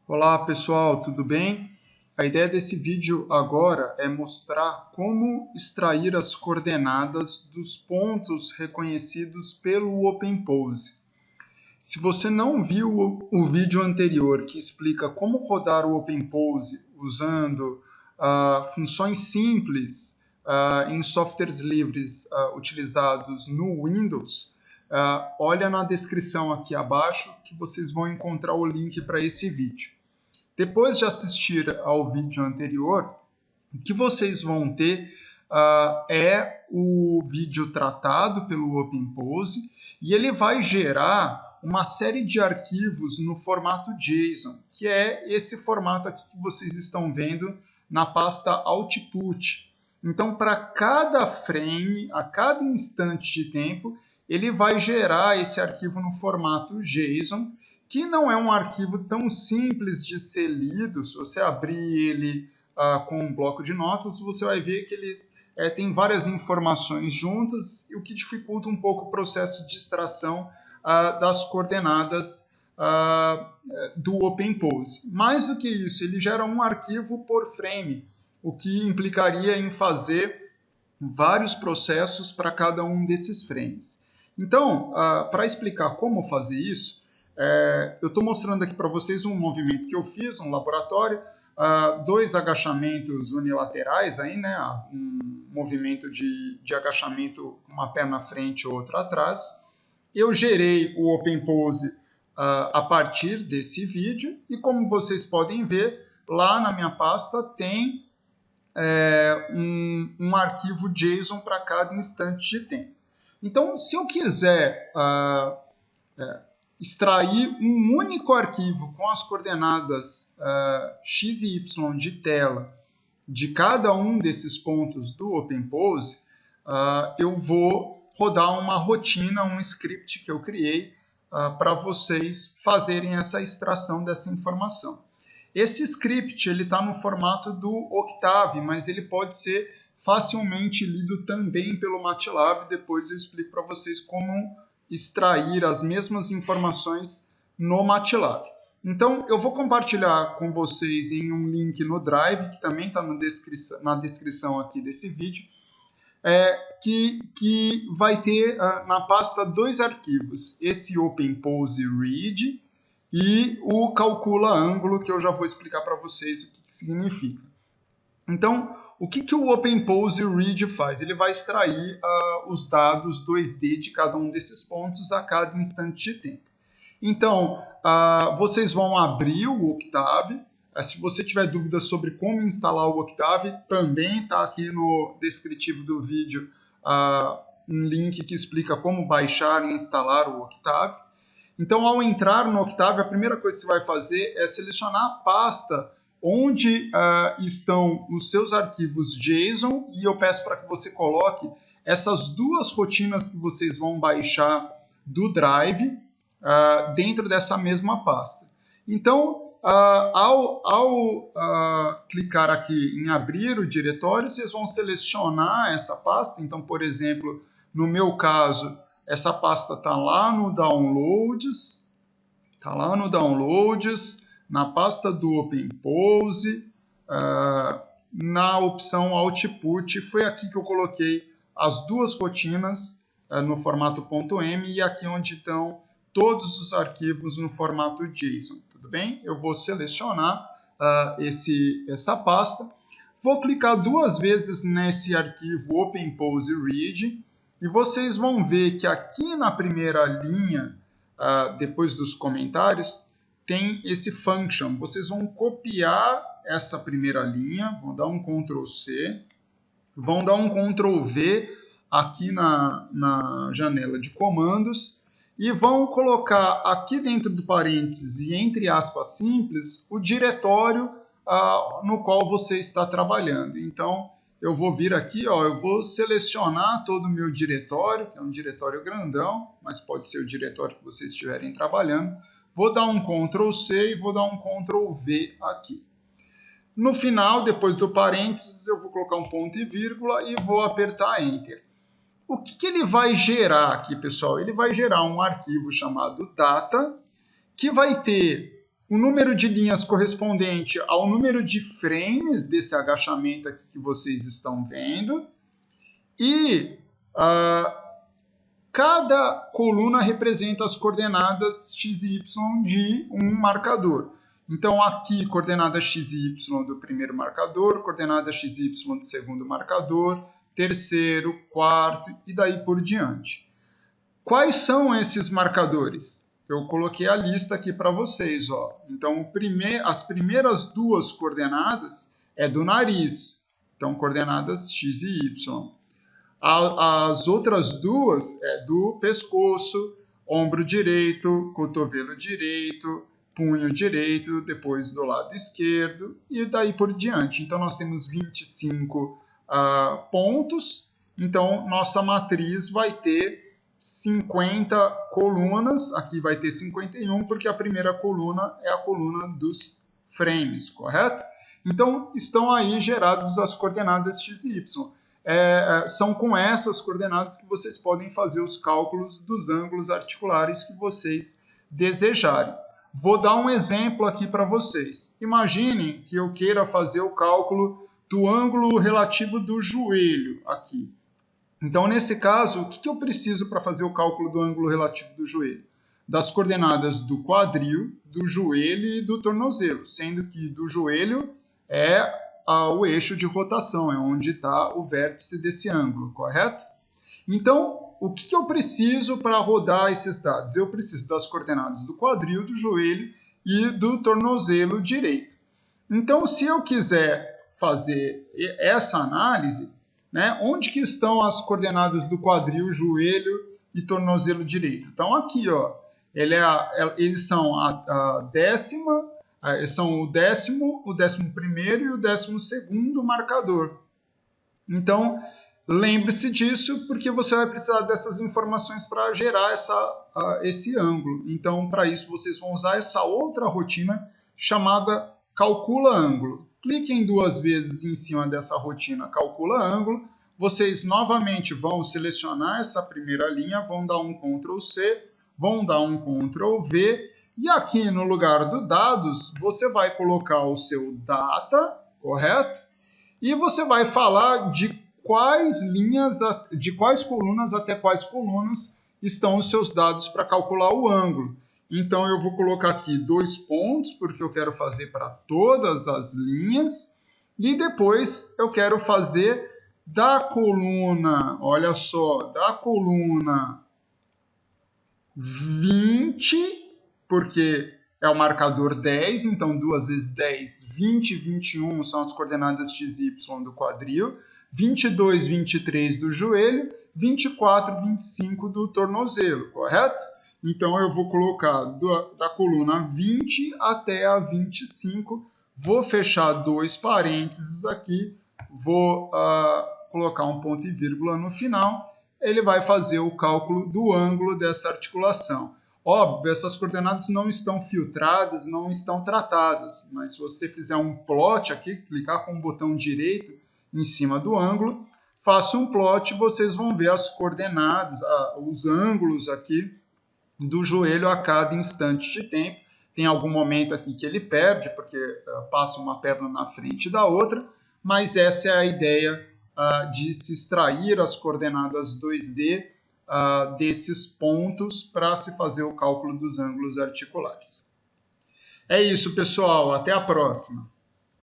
Olá pessoal, tudo bem? A ideia desse vídeo agora é mostrar como extrair as coordenadas dos pontos reconhecidos pelo OpenPose. Se você não viu o vídeo anterior que explica como rodar o OpenPose usando funções simples em softwares livres utilizados no Windows, olha na descrição aqui abaixo que vocês vão encontrar o link para esse vídeo. Depois de assistir ao vídeo anterior, o que vocês vão ter é o vídeo tratado pelo OpenPose e ele vai gerar uma série de arquivos no formato JSON, que é esse formato aqui que vocês estão vendo na pasta Output. Então, para cada frame, a cada instante de tempo, ele vai gerar esse arquivo no formato JSON, que não é um arquivo tão simples de ser lido. Se você abrir ele com um bloco de notas, você vai ver que ele tem várias informações juntas, o que dificulta um pouco o processo de extração das coordenadas do OpenPose. Mais do que isso, ele gera um arquivo por frame, o que implicaria em fazer vários processos para cada um desses frames. Então, para explicar como fazer isso, eu estou mostrando aqui para vocês um movimento que eu fiz, um laboratório, dois agachamentos unilaterais, aí, né, um movimento de agachamento, uma perna à frente e outra atrás. Eu gerei o OpenPose a partir desse vídeo e, como vocês podem ver, lá na minha pasta tem um arquivo JSON para cada instante de tempo. Então, se eu quiser extrair um único arquivo com as coordenadas x e y de tela de cada um desses pontos do OpenPose, eu vou rodar uma rotina, um script que eu criei para vocês fazerem essa extração dessa informação. Esse script está no formato do Octave, mas ele pode ser facilmente lido também pelo MATLAB. Depois eu explico para vocês como extrair as mesmas informações no MATLAB. Então, eu vou compartilhar com vocês em um link no Drive, que também está na descrição aqui desse vídeo, que vai ter na pasta dois arquivos, esse OpenPose Read e o Calcula Ângulo, que eu já vou explicar para vocês o que significa. Então, o que o OpenPose Read faz? Ele vai extrair os dados 2D de cada um desses pontos a cada instante de tempo. Então, vocês vão abrir o Octave. Se você tiver dúvidas sobre como instalar o Octave, também está aqui no descritivo do vídeo um link que explica como baixar e instalar o Octave. Então, ao entrar no Octave, a primeira coisa que você vai fazer é selecionar a pasta onde estão os seus arquivos JSON, e eu peço para que você coloque essas duas rotinas que vocês vão baixar do Drive dentro dessa mesma pasta. Então, ao clicar aqui em abrir o diretório, vocês vão selecionar essa pasta. Então, por exemplo, no meu caso, essa pasta está lá no Downloads, na pasta do OpenPose, na opção Output. Foi aqui que eu coloquei as duas rotinas no formato .m e aqui onde estão todos os arquivos no formato JSON. Tudo bem? Eu vou selecionar essa pasta, vou clicar duas vezes nesse arquivo OpenPose Read e vocês vão ver que aqui na primeira linha, depois dos comentários, tem esse function. Vocês vão copiar essa primeira linha, vão dar um Ctrl+C, vão dar um Ctrl+V aqui na janela de comandos e vão colocar aqui dentro do parênteses e entre aspas simples o diretório no qual você está trabalhando. Então, eu vou vir aqui, eu vou selecionar todo o meu diretório, que é um diretório grandão, mas pode ser o diretório que vocês estiverem trabalhando. Vou dar um Ctrl+C e vou dar um Ctrl+V aqui. No final, depois do parênteses, eu vou colocar um ponto e vírgula e vou apertar Enter. O que ele vai gerar aqui, pessoal? Ele vai gerar um arquivo chamado data, que vai ter o número de linhas correspondente ao número de frames desse agachamento aqui que vocês estão vendo. E cada coluna representa as coordenadas x e y de um marcador. Então, aqui, coordenada x e y do primeiro marcador, coordenada x e y do segundo marcador, terceiro, quarto e daí por diante. Quais são esses marcadores? Eu coloquei a lista aqui para vocês. Ó. Então, as primeiras duas coordenadas é do nariz. Então, coordenadas x e y. As outras duas é do pescoço, ombro direito, cotovelo direito, punho direito, depois do lado esquerdo e daí por diante. Então, nós temos 25 pontos. Então, nossa matriz vai ter 50 colunas. Aqui vai ter 51, porque a primeira coluna é a coluna dos frames, correto? Então, estão aí geradas as coordenadas x e y. São com essas coordenadas que vocês podem fazer os cálculos dos ângulos articulares que vocês desejarem. Vou dar um exemplo aqui para vocês. Imaginem que eu queira fazer o cálculo do ângulo relativo do joelho aqui. Então, nesse caso, o que eu preciso para fazer o cálculo do ângulo relativo do joelho? Das coordenadas do quadril, do joelho e do tornozelo, sendo que do joelho é o eixo de rotação, é onde está o vértice desse ângulo, correto? Então, o que eu preciso para rodar esses dados? Eu preciso das coordenadas do quadril, do joelho e do tornozelo direito. Então, se eu quiser fazer essa análise, né, onde que estão as coordenadas do quadril, joelho e tornozelo direito? Então, aqui, ó, eles são a décima, são o 10º, o 11º e o 12º marcador. Então, lembre-se disso, porque você vai precisar dessas informações para gerar esse ângulo. Então, para isso, vocês vão usar essa outra rotina chamada Calcula Ângulo. Cliquem 2 vezes em cima dessa rotina Calcula Ângulo. Vocês novamente vão selecionar essa primeira linha, vão dar um Ctrl C, vão dar um Ctrl V, e aqui no lugar do dados, você vai colocar o seu data, correto? E você vai falar de quais linhas, de quais colunas até quais colunas estão os seus dados para calcular o ângulo. Então, eu vou colocar aqui 2 pontos, porque eu quero fazer para todas as linhas. E depois eu quero fazer da coluna, olha só, da coluna 20, porque é o marcador 10, então 2 vezes 10, 20 e 21 são as coordenadas x e y do quadril. 22, 23 do joelho, 24, 25 do tornozelo, correto? Então, eu vou colocar da coluna 20 até a 25, vou fechar 2 parênteses aqui, vou colocar um ponto e vírgula no final, ele vai fazer o cálculo do ângulo dessa articulação. Óbvio, essas coordenadas não estão filtradas, não estão tratadas, mas se você fizer um plot aqui, clicar com o botão direito, em cima do ângulo, faça um plot, vocês vão ver as coordenadas, os ângulos aqui do joelho a cada instante de tempo. Tem algum momento aqui que ele perde, porque passa uma perna na frente da outra, mas essa é a ideia de se extrair as coordenadas 2D desses pontos para se fazer o cálculo dos ângulos articulares. É isso, pessoal. Até a próxima.